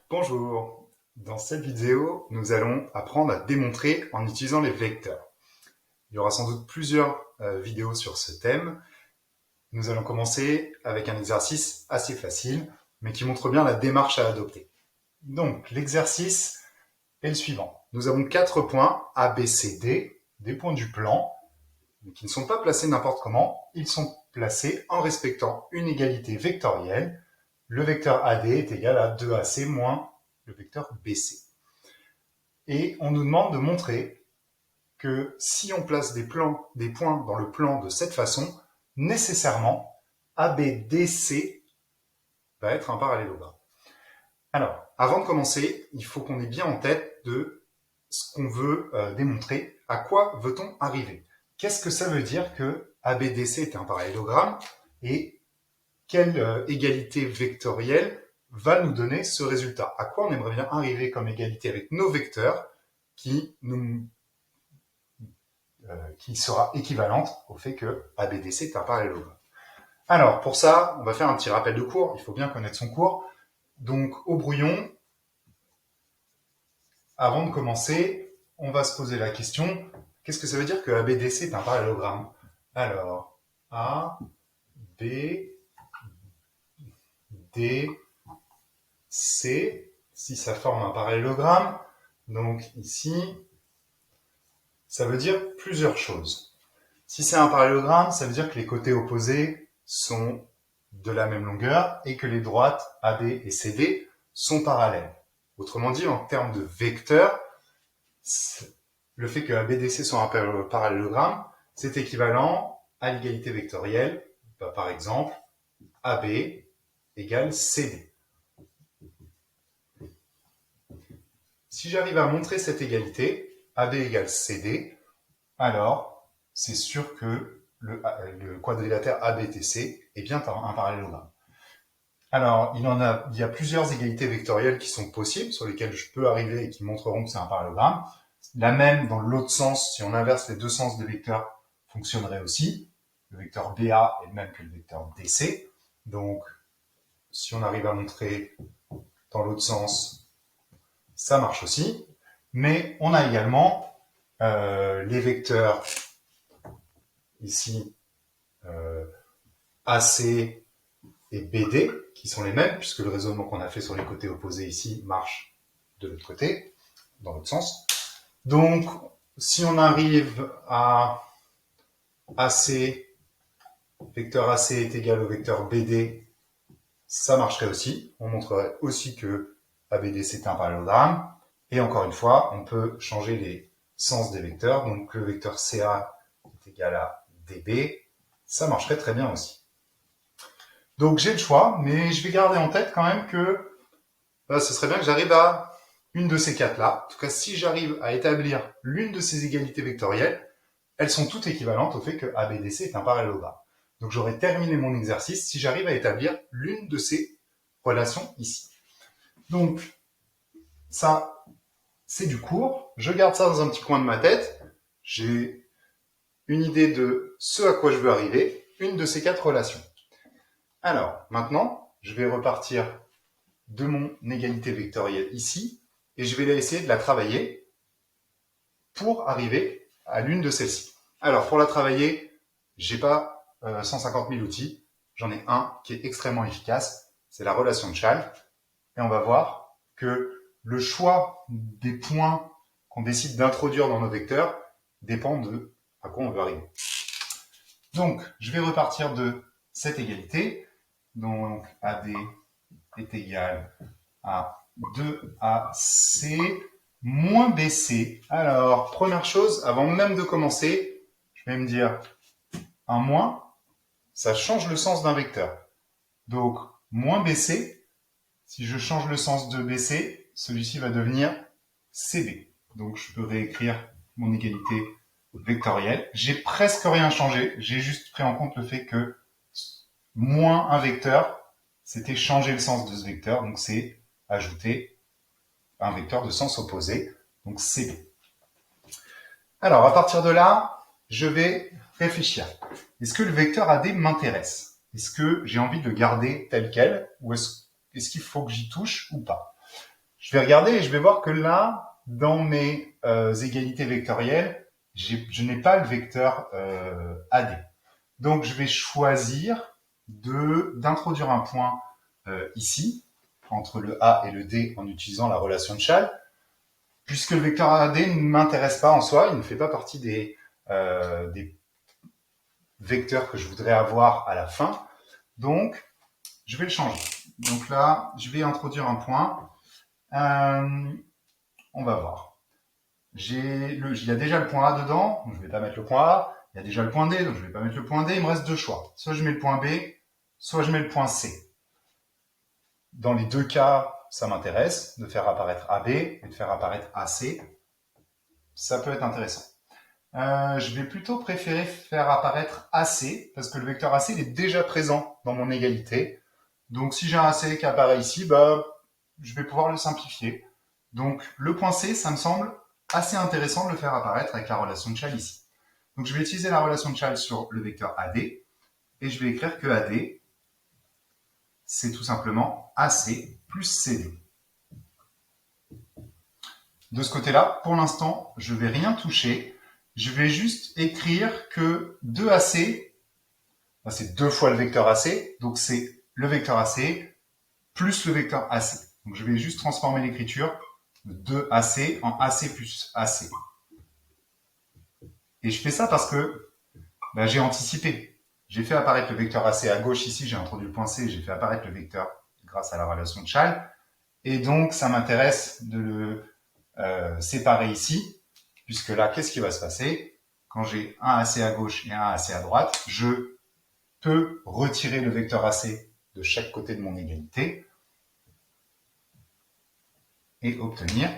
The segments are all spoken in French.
Bonjour, dans cette vidéo, nous allons apprendre à démontrer en utilisant les vecteurs. Il y aura sans doute plusieurs vidéos sur ce thème. Nous allons commencer avec un exercice assez facile, mais qui montre bien la démarche à adopter. Donc, l'exercice est le suivant. Nous avons 4 points A, B, C, D, des points du plan, mais qui ne sont pas placés n'importe comment. Ils sont placés en respectant une égalité vectorielle. Le vecteur AD est égal à 2AC moins le vecteur BC. Et on nous demande de montrer que si on place des points dans le plan de cette façon, nécessairement, ABDC va être un parallélogramme. Alors, avant de commencer, il faut qu'on ait bien en tête de ce qu'on veut démontrer. À quoi veut-on arriver? Qu'est-ce que ça veut dire que ABDC est un parallélogramme et quelle égalité vectorielle va nous donner ce résultat? À quoi on aimerait bien arriver comme égalité avec nos vecteurs qui sera équivalente au fait que ABDC est un parallélogramme. Alors, pour ça, on va faire un petit rappel de cours. Il faut bien connaître son cours. Donc, au brouillon, avant de commencer, on va se poser la question, qu'est-ce que ça veut dire que ABDC est un parallélogramme? Alors, A, B, D, C, si ça forme un parallélogramme, donc ici, ça veut dire plusieurs choses. Si c'est un parallélogramme, ça veut dire que les côtés opposés sont de la même longueur et que les droites AB et CD sont parallèles. Autrement dit, en termes de vecteurs, le fait que ABDC soit un parallélogramme, c'est équivalent à l'égalité vectorielle, par exemple, AB égale CD. Si j'arrive à montrer cette égalité, AB égale CD, alors c'est sûr que le quadrilatère ABTC est bien un parallélogramme. Alors, il y a plusieurs égalités vectorielles qui sont possibles, sur lesquelles je peux arriver et qui montreront que c'est un parallélogramme. La même dans l'autre sens, si on inverse les deux sens des vecteurs, fonctionnerait aussi. Le vecteur BA est le même que le vecteur DC. Donc, si on arrive à montrer dans l'autre sens, ça marche aussi. Mais on a également les vecteurs ici AC et BD, qui sont les mêmes, puisque le raisonnement qu'on a fait sur les côtés opposés ici marche de l'autre côté, dans l'autre sens. Donc, si on arrive à AC, vecteur AC est égal au vecteur BD, ça marcherait aussi. On montrerait aussi que ABD c'est un parallélogramme. Et encore une fois, on peut changer les sens des vecteurs. Donc, le vecteur CA est égal à DB, ça marcherait très bien aussi. Donc j'ai le choix, mais je vais garder en tête quand même que ce serait bien que j'arrive à une de ces quatre-là. En tout cas, si j'arrive à établir l'une de ces égalités vectorielles, elles sont toutes équivalentes au fait que ABDC est un parallélogramme. Donc j'aurai terminé mon exercice si j'arrive à établir l'une de ces relations ici. Donc ça, c'est du cours. Je garde ça dans un petit coin de ma tête. J'ai une idée de ce à quoi je veux arriver, une de ces quatre relations. Alors, maintenant, je vais repartir de mon égalité vectorielle ici, et je vais essayer de la travailler pour arriver à l'une de celles-ci. Alors, pour la travailler, j'ai pas 150 000 outils, j'en ai un qui est extrêmement efficace, c'est la relation de Chasles, et on va voir que le choix des points qu'on décide d'introduire dans nos vecteurs dépend de à quoi on veut arriver. Donc, je vais repartir de cette égalité. Donc, AD est égal à 2AC moins BC. Alors, première chose, avant même de commencer, je vais me dire un moins, ça change le sens d'un vecteur. Donc, moins BC, si je change le sens de BC, celui-ci va devenir CB. Donc, je peux réécrire mon égalité vectorielle. J'ai presque rien changé, j'ai juste pris en compte le fait que moins un vecteur, c'était changer le sens de ce vecteur, donc c'est ajouter un vecteur de sens opposé, donc CB. Alors, à partir de là, je vais réfléchir. Est-ce que le vecteur AD m'intéresse? Est-ce que j'ai envie de le garder tel quel, ou est-ce qu'il faut que j'y touche ou pas? je vais regarder et je vais voir que là, dans mes égalités vectorielles, je n'ai pas le vecteur AD. Donc, je vais choisir d'introduire un point ici, entre le A et le D, en utilisant la relation de Chasles, puisque le vecteur AD ne m'intéresse pas en soi, il ne fait pas partie des vecteurs que je voudrais avoir à la fin. Donc, je vais le changer. Donc là, je vais introduire un point. On va voir. Il y a déjà le point A dedans, donc je ne vais pas mettre le point A. Il y a déjà le point D, donc je ne vais pas mettre le point D. Il me reste deux choix. Soit je mets le point B, soit je mets le point C. Dans les deux cas, ça m'intéresse de faire apparaître AB et de faire apparaître AC. Ça peut être intéressant. Je vais plutôt préférer faire apparaître AC, parce que le vecteur AC il est déjà présent dans mon égalité. Donc si j'ai un AC qui apparaît ici, je vais pouvoir le simplifier. Donc le point C, ça me semble assez intéressant de le faire apparaître avec la relation de Chasles ici. Donc je vais utiliser la relation de Chasles sur le vecteur AD, et je vais écrire que AD, c'est tout simplement AC plus CD. De ce côté-là, pour l'instant, je ne vais rien toucher. Je vais juste écrire que 2AC, c'est deux fois le vecteur AC, donc c'est le vecteur AC plus le vecteur AC. Donc je vais juste transformer l'écriture de 2AC en AC plus AC. Et je fais ça parce que j'ai anticipé. J'ai fait apparaître le vecteur AC à gauche ici, j'ai introduit le point C, j'ai fait apparaître le vecteur grâce à la relation de Chasles. Et donc, ça m'intéresse de le séparer ici, puisque là, qu'est-ce qui va se passer? Quand j'ai un AC à gauche et un AC à droite, je peux retirer le vecteur AC de chaque côté de mon égalité et obtenir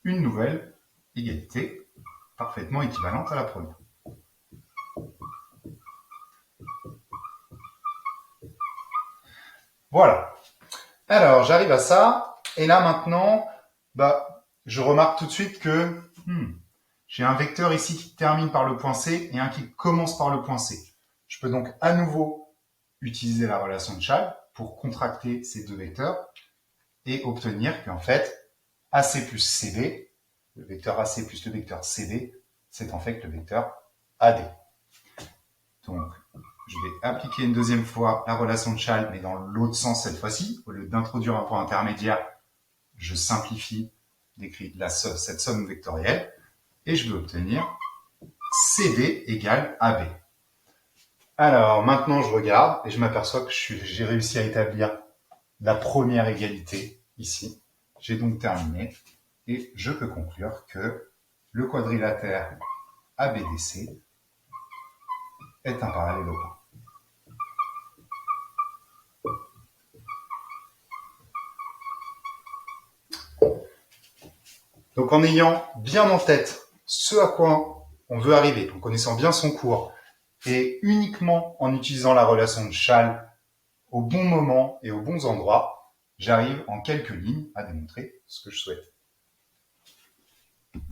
une nouvelle égalité parfaitement équivalente à la première. Voilà. Alors, j'arrive à ça, et là maintenant, je remarque tout de suite que j'ai un vecteur ici qui termine par le point C et un qui commence par le point C. Je peux donc à nouveau utiliser la relation de Chasles pour contracter ces deux vecteurs et obtenir qu'en fait, AC plus CD, le vecteur AC plus le vecteur CD, c'est en fait le vecteur AD. Donc, je vais appliquer une deuxième fois la relation de Chasles, mais dans l'autre sens cette fois-ci. Au lieu d'introduire un point intermédiaire, je simplifie cette somme vectorielle et je vais obtenir CD égale AB. Alors, maintenant, je regarde et je m'aperçois que j'ai réussi à établir la première égalité ici. J'ai donc terminé et je peux conclure que le quadrilatère ABDC est un parallèle au point. Donc en ayant bien en tête ce à quoi on veut arriver, en connaissant bien son cours, et uniquement en utilisant la relation de Chasles au bon moment et aux bons endroits, j'arrive en quelques lignes à démontrer ce que je souhaite.